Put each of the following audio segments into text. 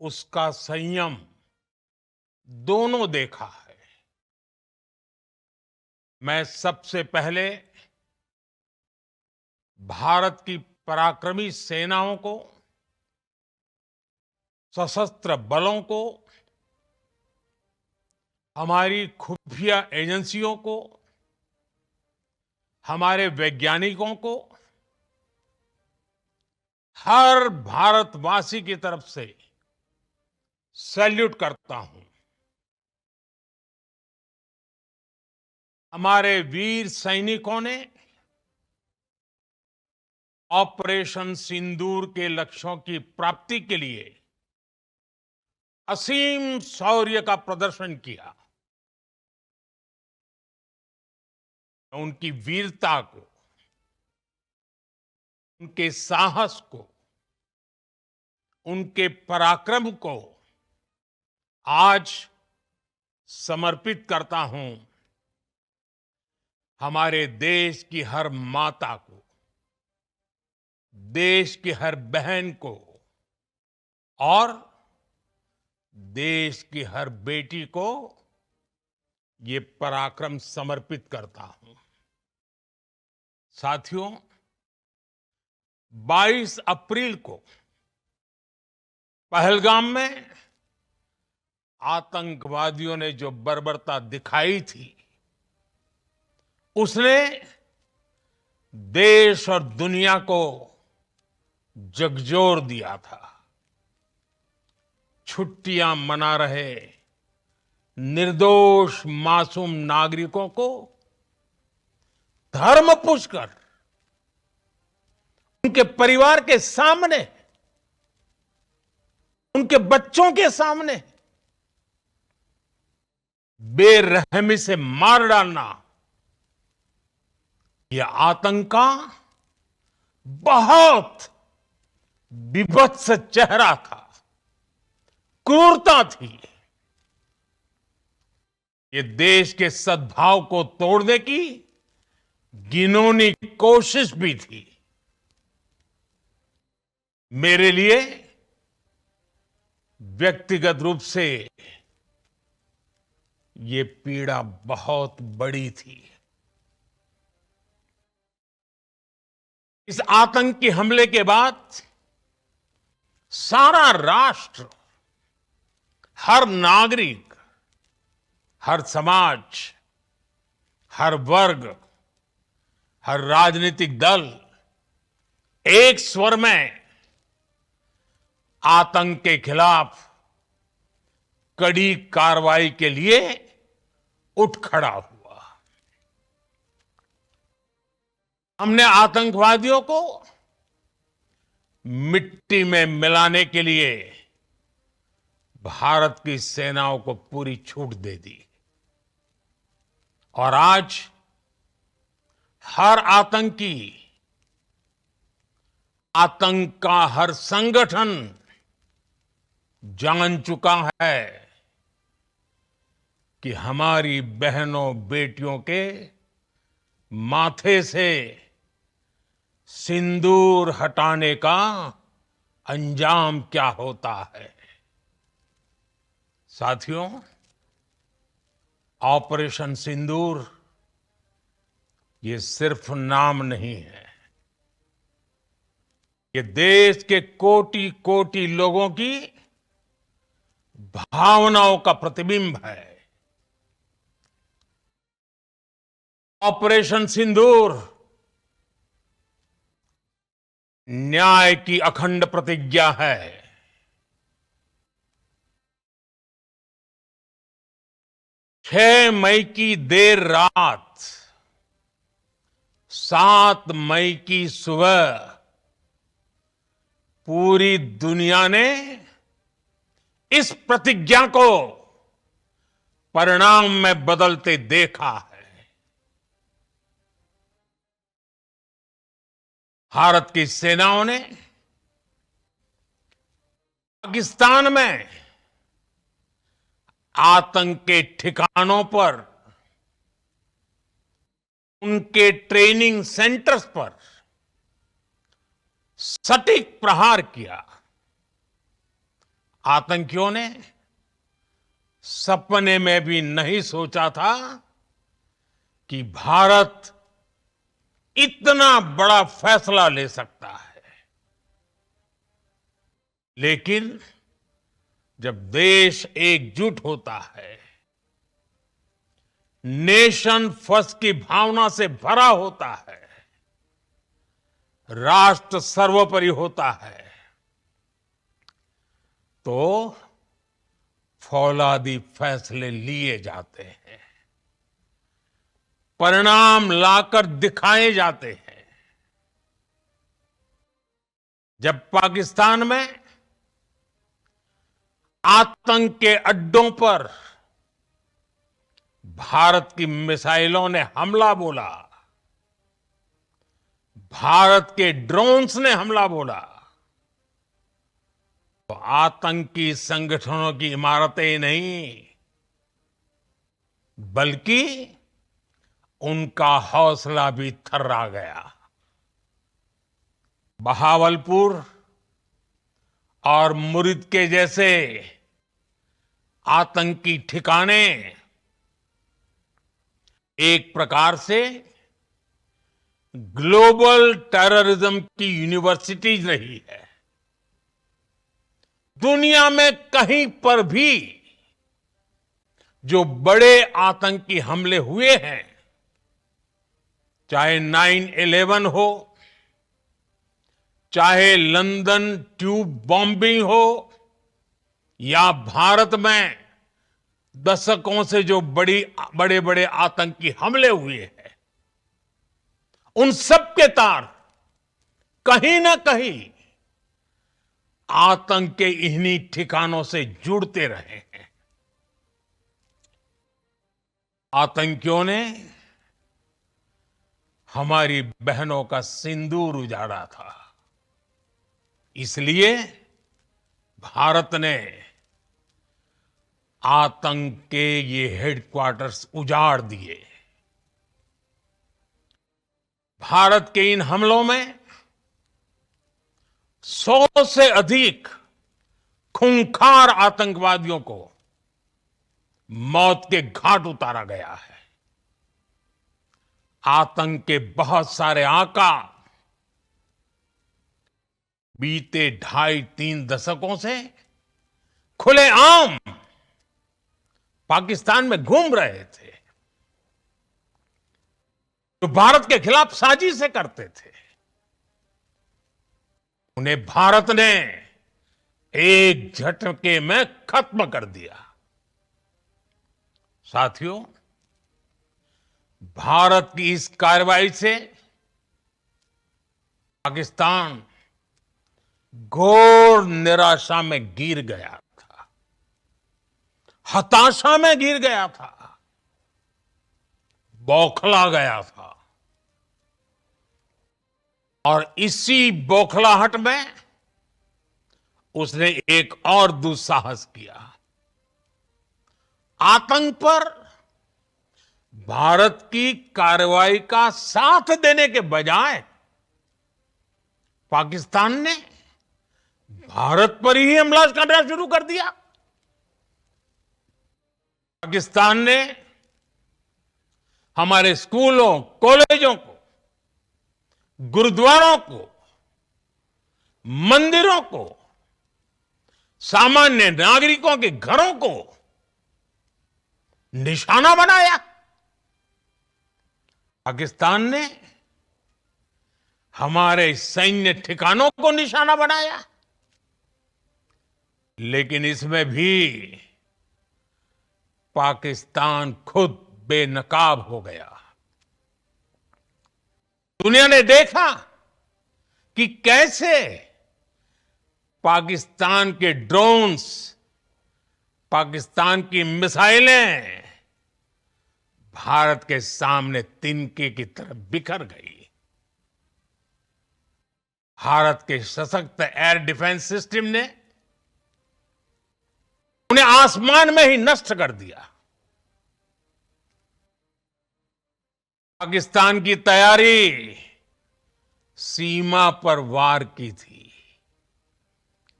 उसका संयम दोनों देखा है। मैं सबसे पहले भारत की पराक्रमी सेनाओं को, सशस्त्र बलों को, हमारी खुफिया एजेंसियों को, हमारे वैज्ञानिकों को, हर भारतवासी की तरफ से सैल्यूट करता हूं। हमारे वीर सैनिकों ने ऑपरेशन सिंदूर के लक्ष्यों की प्राप्ति के लिए असीम शौर्य का प्रदर्शन किया। उनकी वीरता को, उनके साहस को, उनके पराक्रम को आज समर्पित करता हूं हमारे देश की हर माता को, देश की हर बहन को और देश की हर बेटी को ये पराक्रम समर्पित करता हूं। साथियों, 22 अप्रैल को पहलगाम में आतंकवादियों ने जो बर्बरता दिखाई थी, उसने देश और दुनिया को झकझोर दिया था। छुट्टियां मना रहे निर्दोष मासूम नागरिकों को धर्म पूछकर उनके परिवार के सामने, उनके बच्चों के सामने बेरहमी से मार डालना, यह आतंक का बहुत विभत्स चेहरा था, क्रूरता थी। ये देश के सद्भाव को तोड़ने की घिनौनी कोशिश भी थी। मेरे लिए व्यक्तिगत रूप से ये पीड़ा बहुत बड़ी थी। इस आतंकी हमले के बाद सारा राष्ट्र, हर नागरिक, हर समाज, हर वर्ग, हर राजनीतिक दल एक स्वर में आतंक के खिलाफ कड़ी कार्रवाई के लिए उठ खड़ा हुआ। हमने आतंकवादियों को मिट्टी में मिलाने के लिए भारत की सेनाओं को पूरी छूट दे दी और आज हर आतंकी, आतंक का हर संगठन जान चुका है कि हमारी बहनों बेटियों के माथे से सिंदूर हटाने का अंजाम क्या होता है। साथियों, ऑपरेशन सिंदूर ये सिर्फ नाम नहीं है, ये देश के कोटि कोटि लोगों की भावनाओं का प्रतिबिंब है। ऑपरेशन सिंदूर न्याय की अखंड प्रतिज्ञा है। 6 मई की देर रात, 7 मई की सुबह पूरी दुनिया ने इस प्रतिज्ञा को परिणाम में बदलते देखा है। भारत की सेनाओं ने पाकिस्तान में आतंक के ठिकानों पर, उनके ट्रेनिंग सेंटर्स पर सटीक प्रहार किया। आतंकियों ने सपने में भी नहीं सोचा था कि भारत इतना बड़ा फैसला ले सकता है। लेकिन जब देश एकजुट होता है, नेशन फर्स्ट की भावना से भरा होता है, राष्ट्र सर्वोपरि होता है, तो फौलादी फैसले लिए जाते हैं, परिणाम लाकर दिखाए जाते हैं। जब पाकिस्तान में आतंक के अड्डों पर भारत की मिसाइलों ने हमला बोला, भारत के ड्रोन्स ने हमला बोला, तो आतंकी संगठनों की इमारतें नहीं, बल्कि उनका हौसला भी थर्रा गया। बहावलपुर और मुरिद के जैसे आतंकी ठिकाने एक प्रकार से ग्लोबल टेररिज्म की यूनिवर्सिटीज रही है। दुनिया में कहीं पर भी जो बड़े आतंकी हमले हुए हैं, चाहे 9/11 हो, चाहे लंदन ट्यूब बॉम्बिंग हो, या भारत में दशकों से जो बड़े बड़े आतंकी हमले हुए हैं, उन सब के तार कहीं ना कहीं आतंक के इन्हीं ठिकानों से जुड़ते रहे हैं। आतंकियों ने हमारी बहनों का सिंदूर उजाड़ा था, इसलिए भारत ने आतंक के ये हेडक्वार्टर्स उजाड़ दिए। भारत के इन हमलों में 100 से अधिक खूंखार आतंकवादियों को मौत के घाट उतारा गया है। आतंक के बहुत सारे आका बीते 2.5-3 दशकों से खुलेआम पाकिस्तान में घूम रहे थे, जो भारत के खिलाफ साजिशें करते थे। उन्हें भारत ने एक झटके में खत्म कर दिया। साथियों, भारत की इस कार्रवाई से पाकिस्तान घोर निराशा में गिर गया था, हताशा में गिर गया था, बौखला गया था। और इसी बौखलाहट में उसने एक और दुस्साहस किया। आतंक पर भारत की कार्रवाई का साथ देने के बजाय पाकिस्तान ने भारत पर ही हमला करना शुरू कर दिया। पाकिस्तान ने हमारे स्कूलों, कॉलेजों को, गुरुद्वारों को, मंदिरों को, सामान्य नागरिकों के घरों को निशाना बनाया। पाकिस्तान ने हमारे सैन्य ठिकानों को निशाना बनाया। लेकिन इसमें भी पाकिस्तान खुद बेनकाब हो गया। दुनिया ने देखा कि कैसे पाकिस्तान के ड्रोन्स, पाकिस्तान की मिसाइलें भारत के सामने तिनके की तरह बिखर गई। भारत के सशक्त एयर डिफेंस सिस्टम ने उन्हें आसमान में ही नष्ट कर दिया। पाकिस्तान की तैयारी सीमा पर वार की थी,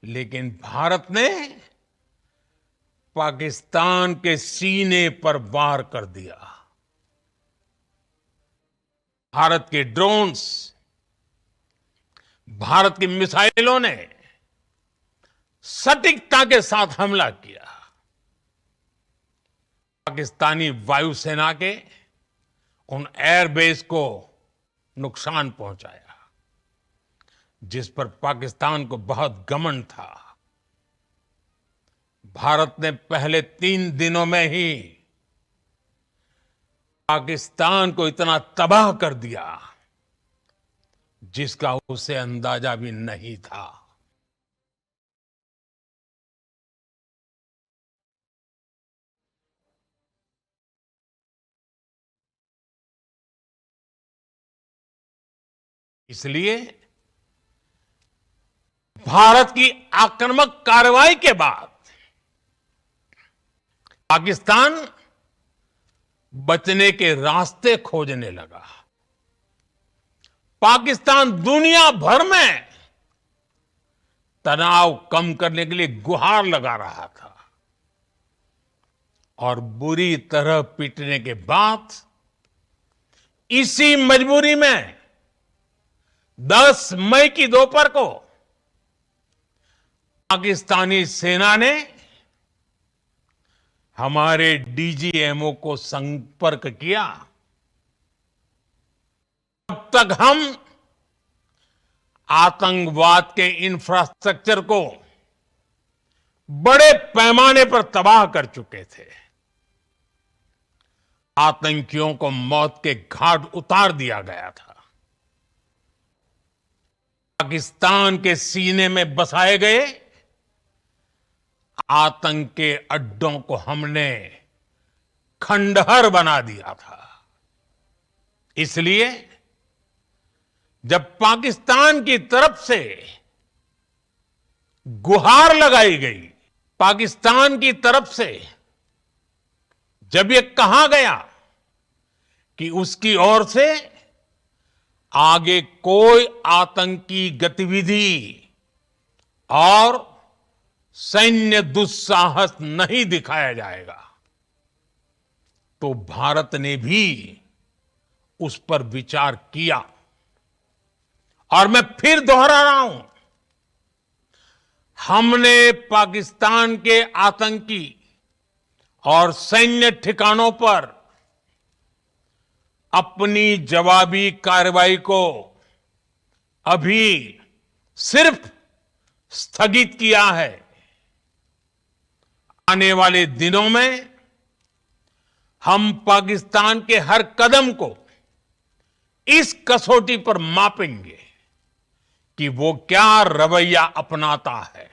लेकिन भारत ने पाकिस्तान के सीने पर वार कर दिया। भारत के ड्रोन्स, भारत की मिसाइलों ने सटीकता के साथ हमला किया। पाकिस्तानी वायुसेना के उन एयरबेस को नुकसान पहुंचाया, जिस पर पाकिस्तान को बहुत घमंड था। भारत ने पहले 3 दिनों में ही पाकिस्तान को इतना तबाह कर दिया, जिसका उसे अंदाजा भी नहीं था। इसलिए भारत की आक्रामक कार्रवाई के बाद पाकिस्तान बचने के रास्ते खोजने लगा। पाकिस्तान दुनिया भर में तनाव कम करने के लिए गुहार लगा रहा था, और बुरी तरह पीटने के बाद इसी मजबूरी में 10 मई की दोपहर को पाकिस्तानी सेना ने हमारे डीजीएमओ को संपर्क किया। तब तक हम आतंकवाद के इंफ्रास्ट्रक्चर को बड़े पैमाने पर तबाह कर चुके थे। आतंकियों को मौत के घाट उतार दिया गया था। पाकिस्तान के सीने में बसाए गए आतंक के अड्डों को हमने खंडहर बना दिया था। इसलिए जब पाकिस्तान की तरफ से गुहार लगाई गई, पाकिस्तान की तरफ से जब ये कहा गया कि उसकी ओर से आगे कोई आतंकी गतिविधि और सैन्य दुस्साहस नहीं दिखाया जाएगा, तो भारत ने भी उस पर विचार किया। और मैं फिर दोहरा रहा हूं, हमने पाकिस्तान के आतंकी और सैन्य ठिकानों पर अपनी जवाबी कार्रवाई को अभी सिर्फ स्थगित किया है। आने वाले दिनों में हम पाकिस्तान के हर कदम को इस कसौटी पर मापेंगे कि वो क्या रवैया अपनाता है।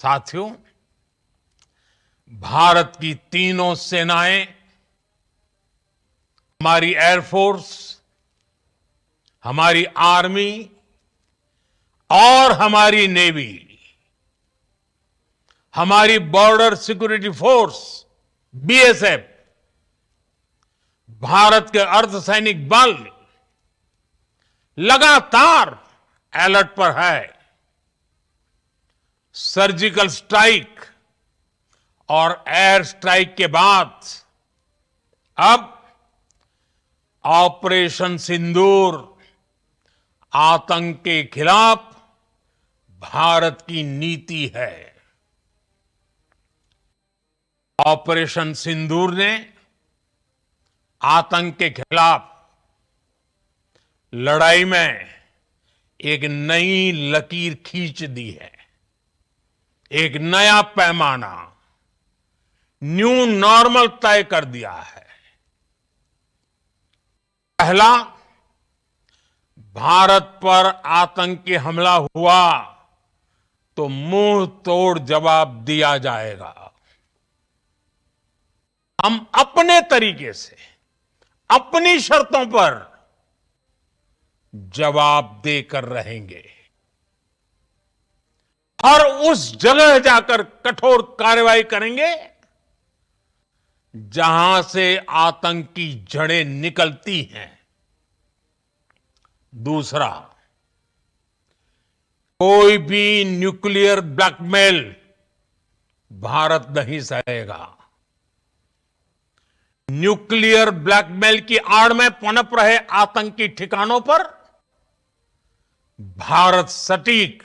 साथियों, भारत की तीनों सेनाएं, हमारी एयरफोर्स, हमारी आर्मी और हमारी नेवी, हमारी border security force BSF, Bharat के अर्धसैनिक बल लगातार अलर्ट पर है। सर्जिकल स्ट्राइक और एयर स्ट्राइक के बाद अब ऑपरेशन सिंदूर आतंक के खिलाफ भारत की नीति है। ऑपरेशन सिंदूर ने आतंक के खिलाफ लड़ाई में एक नई लकीर खींच दी है, एक नया पैमाना, न्यू नॉर्मल तय कर दिया है। पहला, भारत पर आतंकी हमला हुआ तो मुंह तोड़ जवाब दिया जाएगा। हम अपने तरीके से, अपनी शर्तों पर जवाब देकर रहेंगे। और उस जगह जाकर कठोर कार्रवाई करेंगे जहां से आतंक की जड़ें निकलती हैं। दूसरा, कोई भी न्यूक्लियर ब्लैकमेल भारत नहीं सहेगा। न्यूक्लियर ब्लैकमेल की आड़ में पनप रहे आतंकी ठिकानों पर भारत सटीक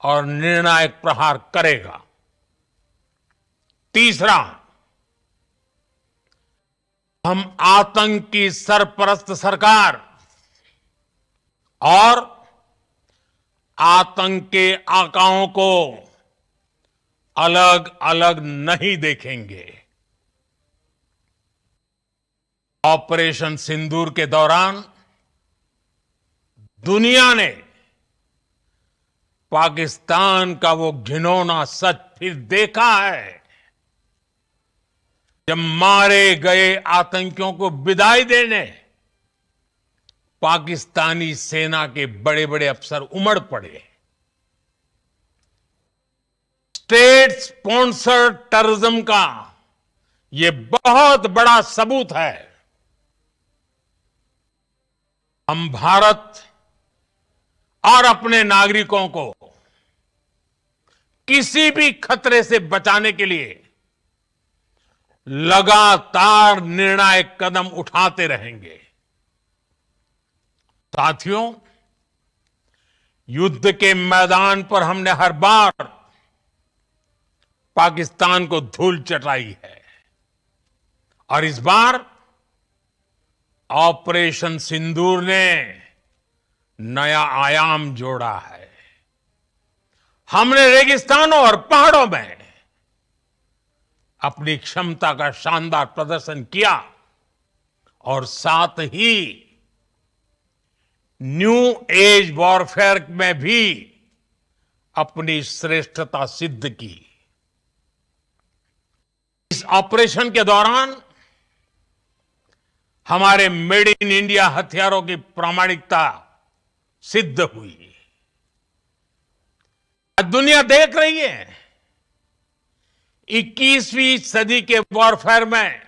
और निर्णायक प्रहार करेगा। तीसरा, हम आतंक की सरपरस्त सरकार और आतंक के आकाओं को अलग अलग नहीं देखेंगे। ऑपरेशन सिंदूर के दौरान दुनिया ने पाकिस्तान का वो घिनौना सच फिर देखा है, जब मारे गए आतंकियों को विदाई देने पाकिस्तानी सेना के बड़े बड़े अफसर उमड़ पड़े। स्टेट स्पॉन्सर्ड टेररिज्म का यह बहुत बड़ा सबूत है। हम भारत और अपने नागरिकों को किसी भी खतरे से बचाने के लिए लगातार निर्णायक कदम उठाते रहेंगे। साथियों, युद्ध के मैदान पर हमने हर बार पाकिस्तान को धूल चटाई है और इस बार ऑपरेशन सिंदूर ने नया आयाम जोड़ा है। हमने रेगिस्तानों और पहाड़ों में अपनी क्षमता का शानदार प्रदर्शन किया और साथ ही न्यू एज वॉरफेयर में भी अपनी श्रेष्ठता सिद्ध की। इस ऑपरेशन के दौरान हमारे मेड इन इंडिया हथियारों की प्रामाणिकता सिद्ध हुई। आज दुनिया देख रही है 21वीं सदी के वॉरफेयर में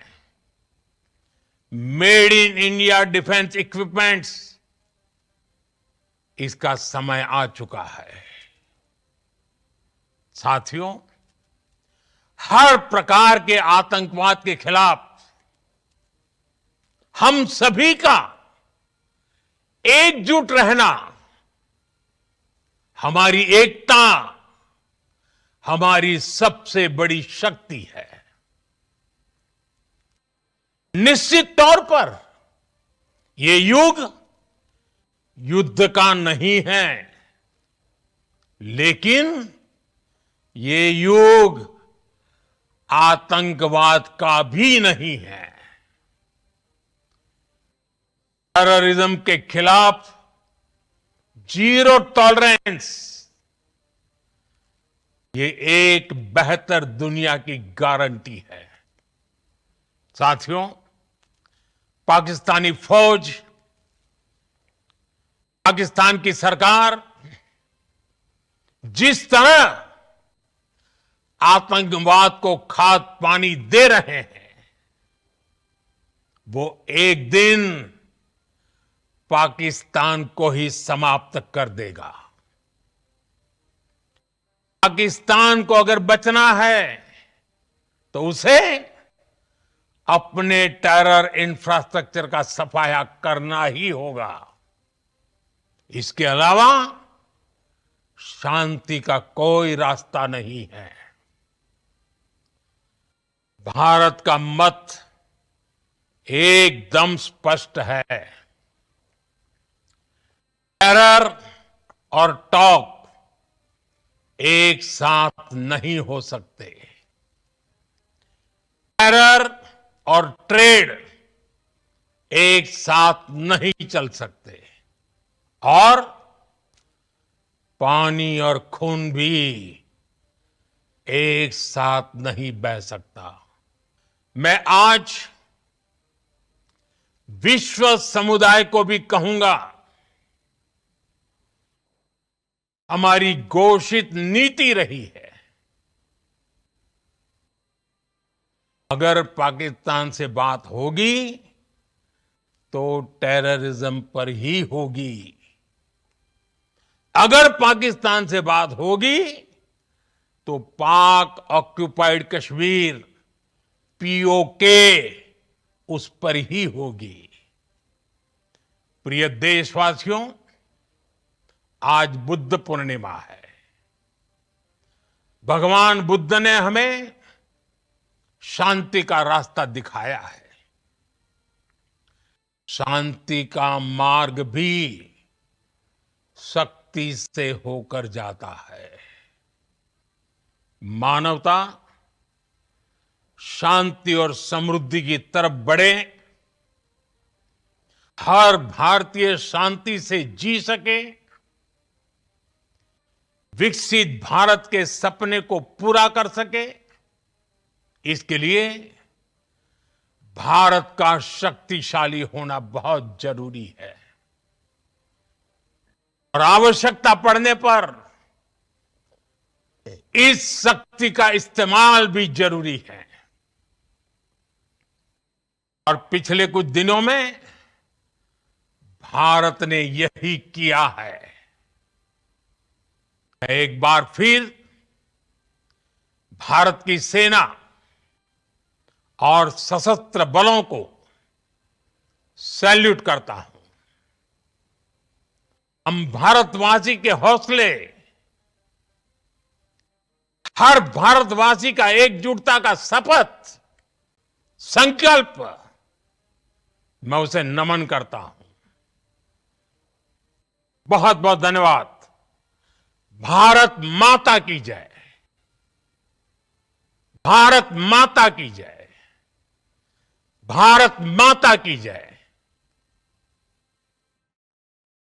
made in India defence equipments, इसका समय आ चुका है। साथियों, हर प्रकार के आतंकवाद के खिलाफ हम सभी का एकजुट रहना, हमारी एकता हमारी सबसे बड़ी शक्ति है। निश्चित तौर पर यह युग युद्ध का नहीं है, लेकिन ये युग आतंकवाद का भी नहीं है। टेररिज्म के खिलाफ जीरो टॉलरेंस, ये एक बेहतर दुनिया की गारंटी है। साथियों, पाकिस्तानी फौज, पाकिस्तान की सरकार जिस तरह आतंकवाद को खाद पानी दे रहे हैं, वो एक दिन पाकिस्तान को ही समाप्त कर देगा। पाकिस्तान को अगर बचना है तो उसे अपने टेरर इंफ्रास्ट्रक्चर का सफाया करना ही होगा। इसके अलावा शांति का कोई रास्ता नहीं है। भारत का मत एकदम स्पष्ट है। टेरर और टॉक एक साथ नहीं हो सकते। टेरर और ट्रेड एक साथ नहीं चल सकते और पानी और खून भी एक साथ नहीं बह सकता। मैं आज विश्व समुदाय को भी कहूंगा, हमारी घोषित नीति रही है, अगर पाकिस्तान से बात होगी तो टेररिज्म पर ही होगी। अगर पाकिस्तान से बात होगी तो पाक ऑक्यूपाइड कश्मीर पीओके उस पर ही होगी। प्रिय देशवासियों, आज बुद्ध पूर्णिमा है। भगवान बुद्ध ने हमें शांति का रास्ता दिखाया है। शांति का मार्ग भी शक्ति से होकर जाता है। मानवता शांति और समृद्धि की तरफ बढ़े, हर भारतीय शांति से जी सके, विकसित भारत के सपने को पूरा कर सके, इसके लिए भारत का शक्तिशाली होना बहुत जरूरी है। और आवश्यकता पड़ने पर इस शक्ति का इस्तेमाल भी जरूरी है। और पिछले कुछ दिनों में भारत ने यही किया है। एक बार फिर भारत की सेना और सशस्त्र बलों को सैल्यूट करता हूं। हम भारतवासी के हौसले, हर भारतवासी का एकजुटता का शपथ, संकल्प, मैं उसे नमन करता हूं। बहुत बहुत धन्यवाद। भारत माता की जय। भारत माता की जय। भारत माता की जय।